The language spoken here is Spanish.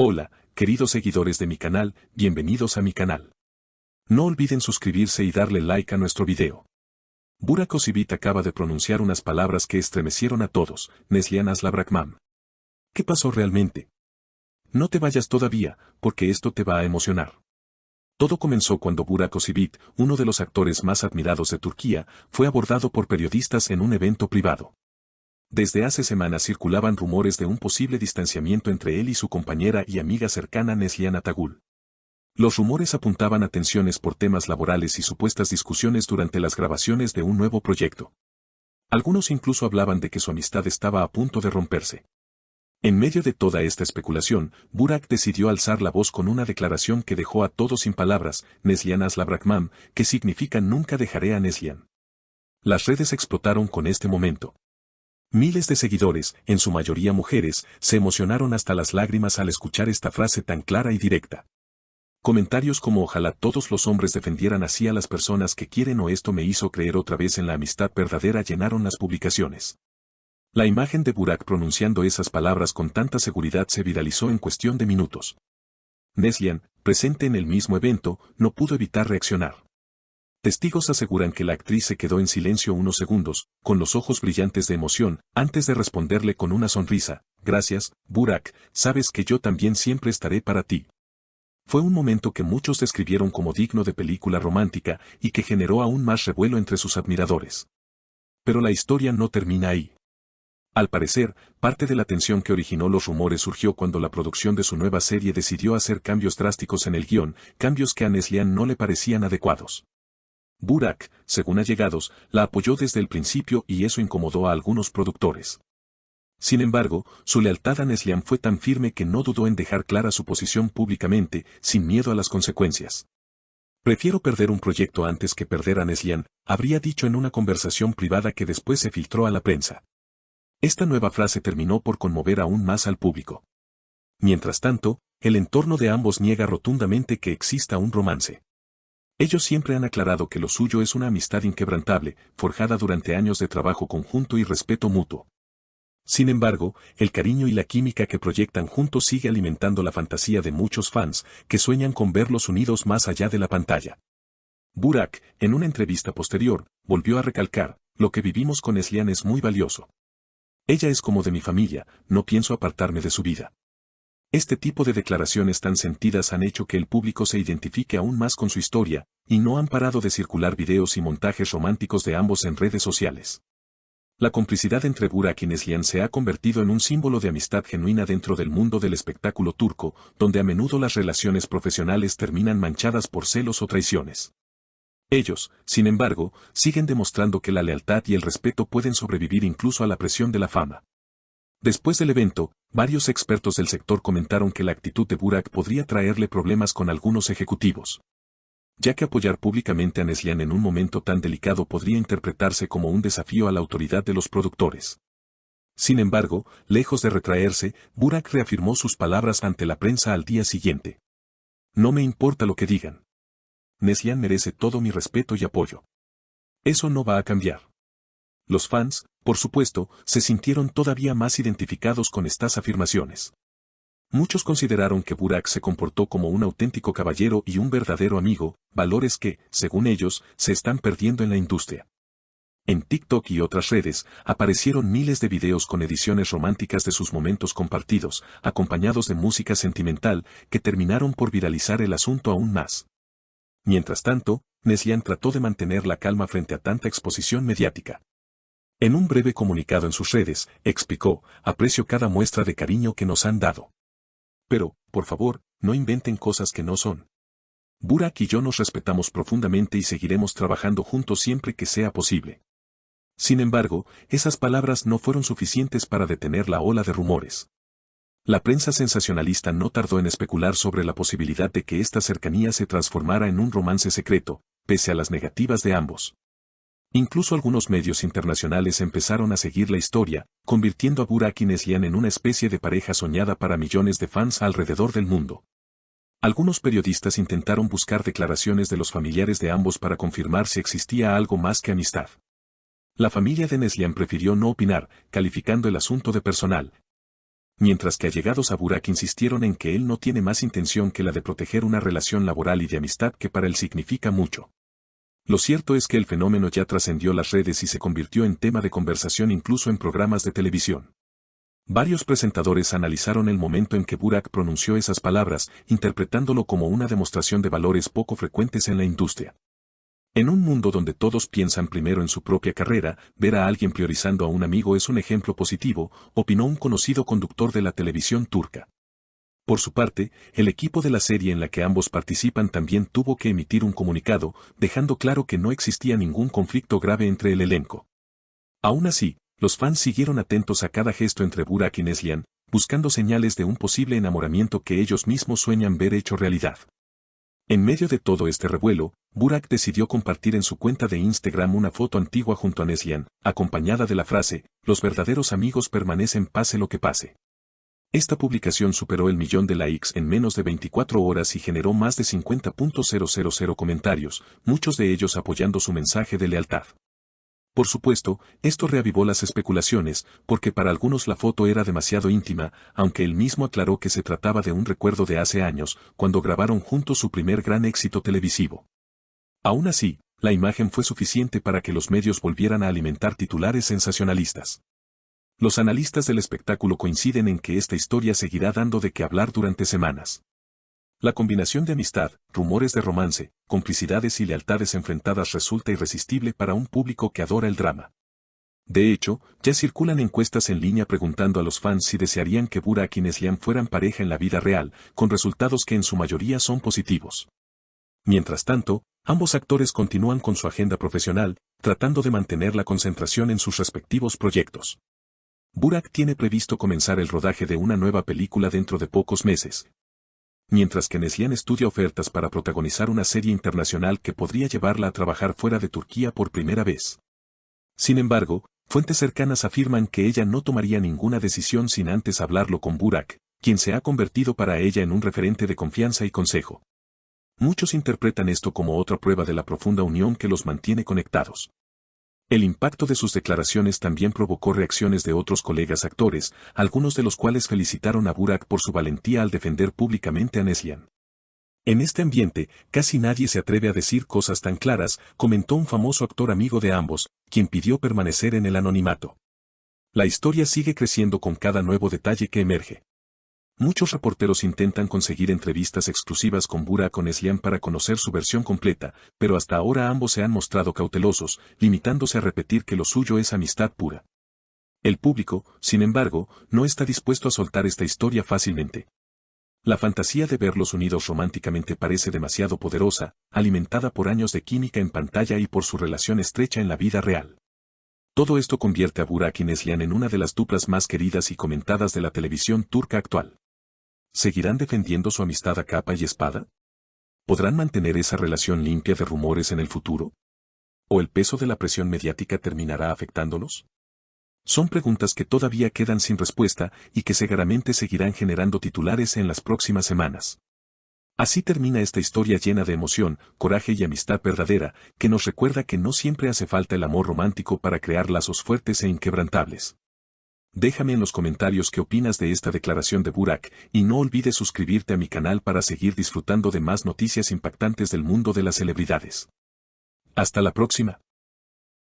Hola, queridos seguidores de mi canal, bienvenidos a mi canal. No olviden suscribirse y darle like a nuestro video. Burak Özçivit acaba de pronunciar unas palabras que estremecieron a todos. Neslihan Asla Bırakmam. ¿Qué pasó realmente? No te vayas todavía, porque esto te va a emocionar. Todo comenzó cuando Burak Özçivit, uno de los actores más admirados de Turquía, fue abordado por periodistas en un evento privado. Desde hace semanas circulaban rumores de un posible distanciamiento entre él y su compañera y amiga cercana Neslihan Atagül. Los rumores apuntaban a tensiones por temas laborales y supuestas discusiones durante las grabaciones de un nuevo proyecto. Algunos incluso hablaban de que su amistad estaba a punto de romperse. En medio de toda esta especulación, Burak decidió alzar la voz con una declaración que dejó a todos sin palabras: Neslihan Asla Bırakmam, que significa nunca dejaré a Neslihan. Las redes explotaron con este momento. Miles de seguidores, en su mayoría mujeres, se emocionaron hasta las lágrimas al escuchar esta frase tan clara y directa. Comentarios como ojalá todos los hombres defendieran así a las personas que quieren o esto me hizo creer otra vez en la amistad verdadera llenaron las publicaciones. La imagen de Burak pronunciando esas palabras con tanta seguridad se viralizó en cuestión de minutos. Neslihan, presente en el mismo evento, no pudo evitar reaccionar. Testigos aseguran que la actriz se quedó en silencio unos segundos, con los ojos brillantes de emoción, antes de responderle con una sonrisa: gracias, Burak, sabes que yo también siempre estaré para ti. Fue un momento que muchos describieron como digno de película romántica y que generó aún más revuelo entre sus admiradores. Pero la historia no termina ahí. Al parecer, parte de la tensión que originó los rumores surgió cuando la producción de su nueva serie decidió hacer cambios drásticos en el guión, cambios que a Neslihan no le parecían adecuados. Burak, según allegados, la apoyó desde el principio y eso incomodó a algunos productores. Sin embargo, su lealtad a Neslihan fue tan firme que no dudó en dejar clara su posición públicamente, sin miedo a las consecuencias. Prefiero perder un proyecto antes que perder a Neslihan, habría dicho en una conversación privada que después se filtró a la prensa. Esta nueva frase terminó por conmover aún más al público. Mientras tanto, el entorno de ambos niega rotundamente que exista un romance. Ellos siempre han aclarado que lo suyo es una amistad inquebrantable, forjada durante años de trabajo conjunto y respeto mutuo. Sin embargo, el cariño y la química que proyectan juntos sigue alimentando la fantasía de muchos fans, que sueñan con verlos unidos más allá de la pantalla. Burak, en una entrevista posterior, volvió a recalcar: lo que vivimos con Neslihan es muy valioso. Ella es como de mi familia, no pienso apartarme de su vida. Este tipo de declaraciones tan sentidas han hecho que el público se identifique aún más con su historia, y no han parado de circular videos y montajes románticos de ambos en redes sociales. La complicidad entre Burak y Neslihan se ha convertido en un símbolo de amistad genuina dentro del mundo del espectáculo turco, donde a menudo las relaciones profesionales terminan manchadas por celos o traiciones. Ellos, sin embargo, siguen demostrando que la lealtad y el respeto pueden sobrevivir incluso a la presión de la fama. Después del evento, varios expertos del sector comentaron que la actitud de Burak podría traerle problemas con algunos ejecutivos, ya que apoyar públicamente a Neslihan en un momento tan delicado podría interpretarse como un desafío a la autoridad de los productores. Sin embargo, lejos de retraerse, Burak reafirmó sus palabras ante la prensa al día siguiente. No me importa lo que digan. Neslihan merece todo mi respeto y apoyo. Eso no va a cambiar. Los fans, por supuesto, se sintieron todavía más identificados con estas afirmaciones. Muchos consideraron que Burak se comportó como un auténtico caballero y un verdadero amigo, valores que, según ellos, se están perdiendo en la industria. En TikTok y otras redes, aparecieron miles de videos con ediciones románticas de sus momentos compartidos, acompañados de música sentimental, que terminaron por viralizar el asunto aún más. Mientras tanto, Neslihan trató de mantener la calma frente a tanta exposición mediática. En un breve comunicado en sus redes, explicó: aprecio cada muestra de cariño que nos han dado. Pero, por favor, no inventen cosas que no son. Burak y yo nos respetamos profundamente y seguiremos trabajando juntos siempre que sea posible. Sin embargo, esas palabras no fueron suficientes para detener la ola de rumores. La prensa sensacionalista no tardó en especular sobre la posibilidad de que esta cercanía se transformara en un romance secreto, pese a las negativas de ambos. Incluso algunos medios internacionales empezaron a seguir la historia, convirtiendo a Burak y Neslihan en una especie de pareja soñada para millones de fans alrededor del mundo. Algunos periodistas intentaron buscar declaraciones de los familiares de ambos para confirmar si existía algo más que amistad. La familia de Neslihan prefirió no opinar, calificando el asunto de personal. Mientras que allegados a Burak insistieron en que él no tiene más intención que la de proteger una relación laboral y de amistad que para él significa mucho. Lo cierto es que el fenómeno ya trascendió las redes y se convirtió en tema de conversación incluso en programas de televisión. Varios presentadores analizaron el momento en que Burak pronunció esas palabras, interpretándolo como una demostración de valores poco frecuentes en la industria. En un mundo donde todos piensan primero en su propia carrera, ver a alguien priorizando a un amigo es un ejemplo positivo, opinó un conocido conductor de la televisión turca. Por su parte, el equipo de la serie en la que ambos participan también tuvo que emitir un comunicado, dejando claro que no existía ningún conflicto grave entre el elenco. Aún así, los fans siguieron atentos a cada gesto entre Burak y Neslihan, buscando señales de un posible enamoramiento que ellos mismos sueñan ver hecho realidad. En medio de todo este revuelo, Burak decidió compartir en su cuenta de Instagram una foto antigua junto a Neslihan, acompañada de la frase, "Los verdaderos amigos permanecen pase lo que pase". Esta publicación superó el 1.000.000 de likes en menos de 24 horas y generó más de 50.000 comentarios, muchos de ellos apoyando su mensaje de lealtad. Por supuesto, esto reavivó las especulaciones, porque para algunos la foto era demasiado íntima, aunque él mismo aclaró que se trataba de un recuerdo de hace años, cuando grabaron juntos su primer gran éxito televisivo. Aún así, la imagen fue suficiente para que los medios volvieran a alimentar titulares sensacionalistas. Los analistas del espectáculo coinciden en que esta historia seguirá dando de qué hablar durante semanas. La combinación de amistad, rumores de romance, complicidades y lealtades enfrentadas resulta irresistible para un público que adora el drama. De hecho, ya circulan encuestas en línea preguntando a los fans si desearían que Burak y Neslihan fueran pareja en la vida real, con resultados que en su mayoría son positivos. Mientras tanto, ambos actores continúan con su agenda profesional, tratando de mantener la concentración en sus respectivos proyectos. Burak tiene previsto comenzar el rodaje de una nueva película dentro de pocos meses, mientras que Neslihan estudia ofertas para protagonizar una serie internacional que podría llevarla a trabajar fuera de Turquía por primera vez. Sin embargo, fuentes cercanas afirman que ella no tomaría ninguna decisión sin antes hablarlo con Burak, quien se ha convertido para ella en un referente de confianza y consejo. Muchos interpretan esto como otra prueba de la profunda unión que los mantiene conectados. El impacto de sus declaraciones también provocó reacciones de otros colegas actores, algunos de los cuales felicitaron a Burak por su valentía al defender públicamente a Neslihan. En este ambiente, casi nadie se atreve a decir cosas tan claras, comentó un famoso actor amigo de ambos, quien pidió permanecer en el anonimato. La historia sigue creciendo con cada nuevo detalle que emerge. Muchos reporteros intentan conseguir entrevistas exclusivas con Burak o Neslihan para conocer su versión completa, pero hasta ahora ambos se han mostrado cautelosos, limitándose a repetir que lo suyo es amistad pura. El público, sin embargo, no está dispuesto a soltar esta historia fácilmente. La fantasía de verlos unidos románticamente parece demasiado poderosa, alimentada por años de química en pantalla y por su relación estrecha en la vida real. Todo esto convierte a Burak y Neslihan en una de las duplas más queridas y comentadas de la televisión turca actual. ¿Seguirán defendiendo su amistad a capa y espada? ¿Podrán mantener esa relación limpia de rumores en el futuro? ¿O el peso de la presión mediática terminará afectándolos? Son preguntas que todavía quedan sin respuesta y que seguramente seguirán generando titulares en las próximas semanas. Así termina esta historia llena de emoción, coraje y amistad verdadera, que nos recuerda que no siempre hace falta el amor romántico para crear lazos fuertes e inquebrantables. Déjame en los comentarios qué opinas de esta declaración de Burak, y no olvides suscribirte a mi canal para seguir disfrutando de más noticias impactantes del mundo de las celebridades. Hasta la próxima.